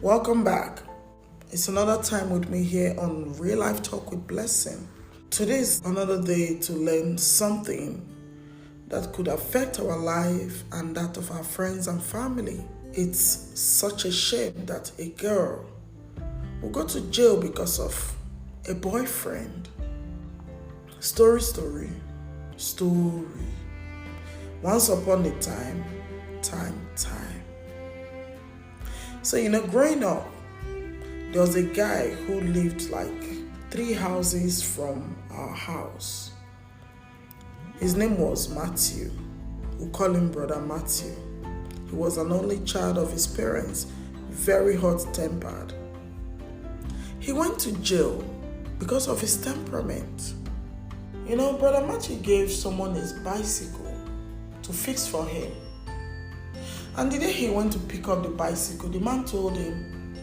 Welcome back. It's another time with me here on Real Life Talk with Blessing. Today is another day to learn something that could affect our life and that of our friends and family. It's such a shame that a girl will go to jail because of a boyfriend. Story. Once upon a time. So, growing up, there was a guy who lived like 3 houses from our house. His name was Matthew. We call him Brother Matthew. He was an only child of his parents, very hot-tempered. He went to jail because of his temperament. Brother Matthew gave someone his bicycle to fix for him. And the day he went to pick up the bicycle, the man told him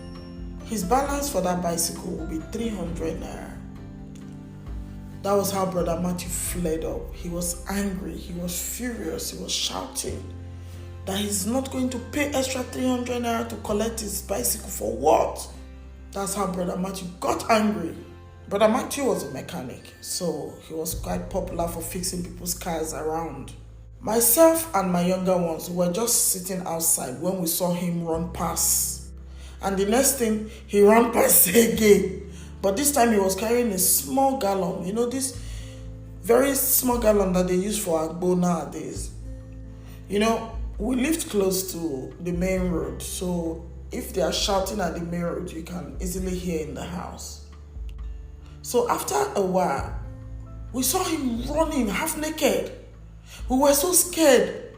his balance for that bicycle will be 300 naira. That was how Brother Matthew fled up. He was angry, he was furious, he was shouting that he's not going to pay extra 300 naira to collect his bicycle for what? That's how Brother Matthew got angry. Brother Matthew was a mechanic, so he was quite popular for fixing people's cars around. Myself and my younger ones were just sitting outside when we saw him run past. And the next thing, he ran past again. But this time he was carrying a small gallon. This very small gallon that they use for agbo nowadays. We lived close to the main road. So if they are shouting at the main road, you can easily hear in the house. So after a while, we saw him running half naked. We were so scared.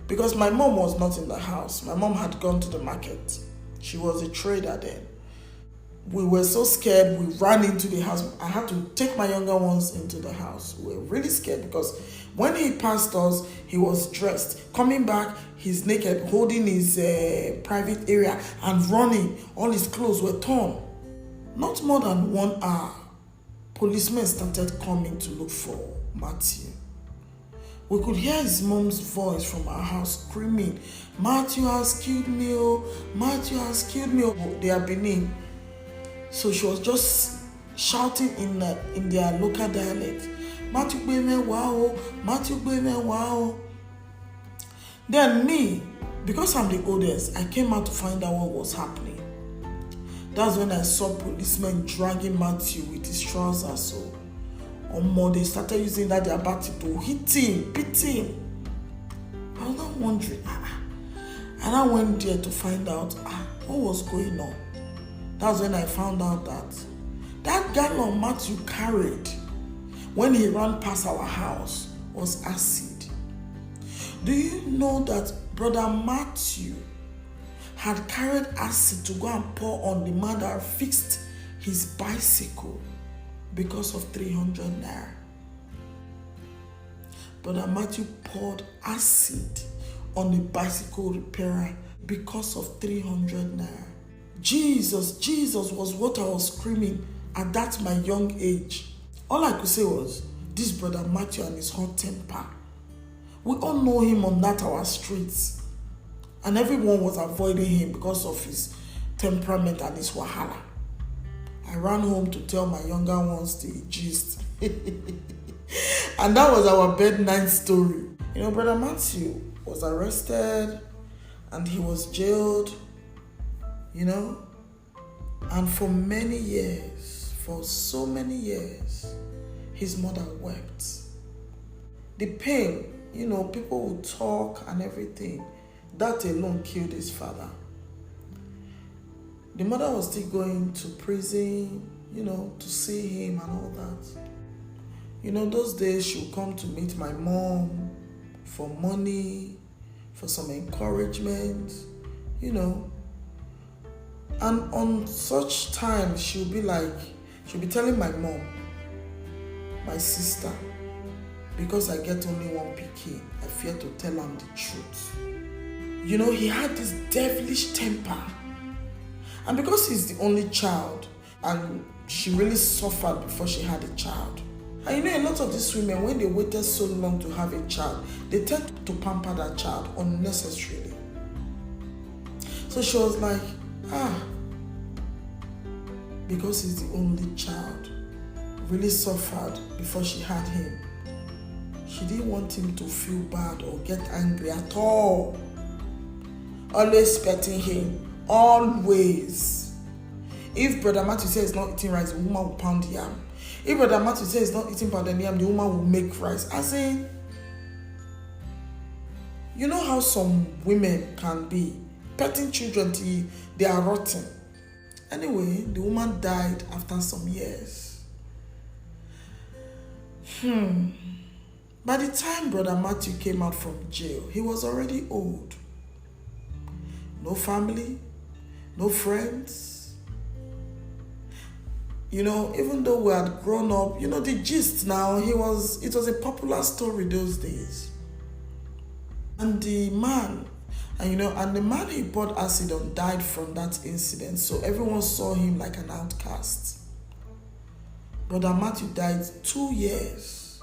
Because my mom was not in the house. My mom had gone to the market. She was a trader then. We were so scared, we ran into the house. I had to take my younger ones into the house. We were really scared because when he passed us, he was dressed. Coming back, he's naked, holding his private area and running. All his clothes were torn. Not more than 1 hour, policemen started coming to look for Matthew. We could hear his mom's voice from our house screaming, "Matthew has killed me, oh, Matthew has killed me." They are Benin. So she was just shouting in their local dialect, "Matthew Beme wow, Matthew Beme wow." Then me, because I'm the oldest, I came out to find out what was happening. That's when I saw policemen dragging Matthew with his trousers. So on Monday, they started using that their battery to hit him, beat him. I was not wondering. And I went there to find out what was going on. That's when I found out that gallon Matthew carried when he ran past our house was acid. Do you know that Brother Matthew had carried acid to go and pour on the man that fixed his bicycle because of 300 naira? Brother Matthew poured acid on the bicycle repairer because of 300 naira. Jesus was what I was screaming at that my young age. All I could say was, this Brother Matthew and his hot temper. We all know him on that our streets. And everyone was avoiding him because of his temperament and his wahala. I ran home to tell my younger ones the gist. And that was our bedtime story. Brother Matthew was arrested and he was jailed, And for many years, for so many years, his mother wept. The pain, people would talk and everything. That alone killed his father. The mother was still going to prison, to see him and all that. Those days she would come to meet my mom for money, for some encouragement, And on such times, she'll be telling my mom, my sister, because I get only one pikin, I fear to tell him the truth. He had this devilish temper. And because he's the only child, and she really suffered before she had a child. And a lot of these women, when they waited so long to have a child, they tend to pamper that child unnecessarily. So she was like, because he's the only child, really suffered before she had him. She didn't want him to feel bad or get angry at all. Always petting him. Always. If Brother Matthew says he's not eating rice, the woman will pound yam. If Brother Matthew says he's not eating pounded yam, the woman will make rice. As in, you know how some women can be, petting children till they are rotten. Anyway, the woman died after some years. By the time Brother Matthew came out from jail, he was already old. No family, no friends. Even though we had grown up, the gist now, it was a popular story those days. And the man he poured acid on died from that incident, so everyone saw him like an outcast. Brother Matthew died 2 years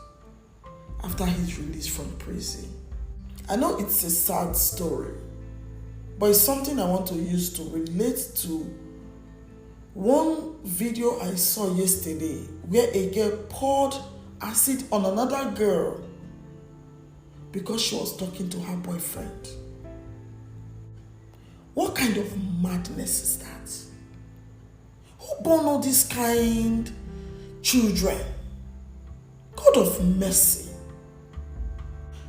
after his release from prison. I know it's a sad story, but it's something I want to use to relate to one video I saw yesterday where a girl poured acid on another girl because she was talking to her boyfriend. What kind of madness is that? Who born all these kind children? God of mercy.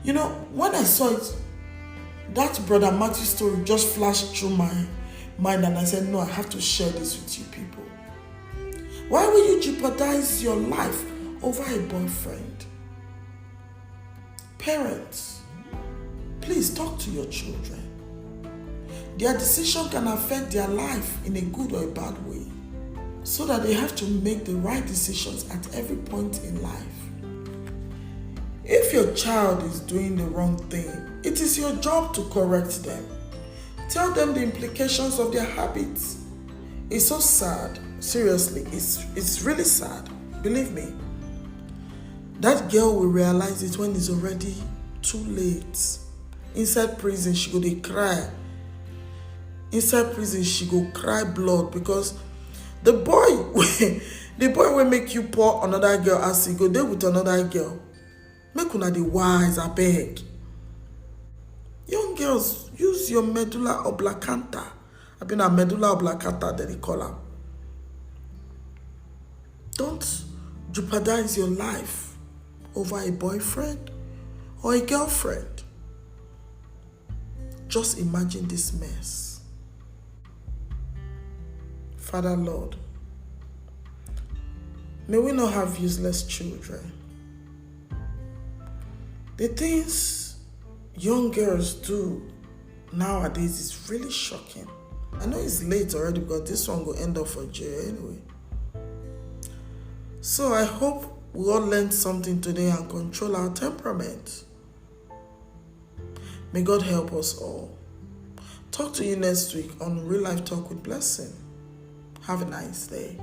When I saw it, that Brother Matthew story just flashed through my mind, and I said, no, I have to share this with you people. Why will you jeopardize your life over a boyfriend? Parents, please talk to your children. Their decision can affect their life in a good or a bad way, so that they have to make the right decisions at every point in life. If your child is doing the wrong thing, it is your job to correct them. Tell them the implications of their habits. It's so sad. Seriously, it's really sad. Believe me. That girl will realize it when it's already too late. Inside prison, she go dey cry. Inside prison, she go cry blood because the boy will make you pour another girl as he go there with another girl. Make una dey wise, abeg. Young girls, use your medulla oblongata. I mean, a medulla oblongata, then they call her. Don't jeopardize your life over a boyfriend or a girlfriend. Just imagine this mess. Father Lord, may we not have useless children. The things young girls do nowadays is really shocking. I know it's late already because this one will end up for jail anyway. So I hope we all learned something today and control our temperament. May God help us all. Talk to you next week on Real Life Talk with Blessing. Have a nice day.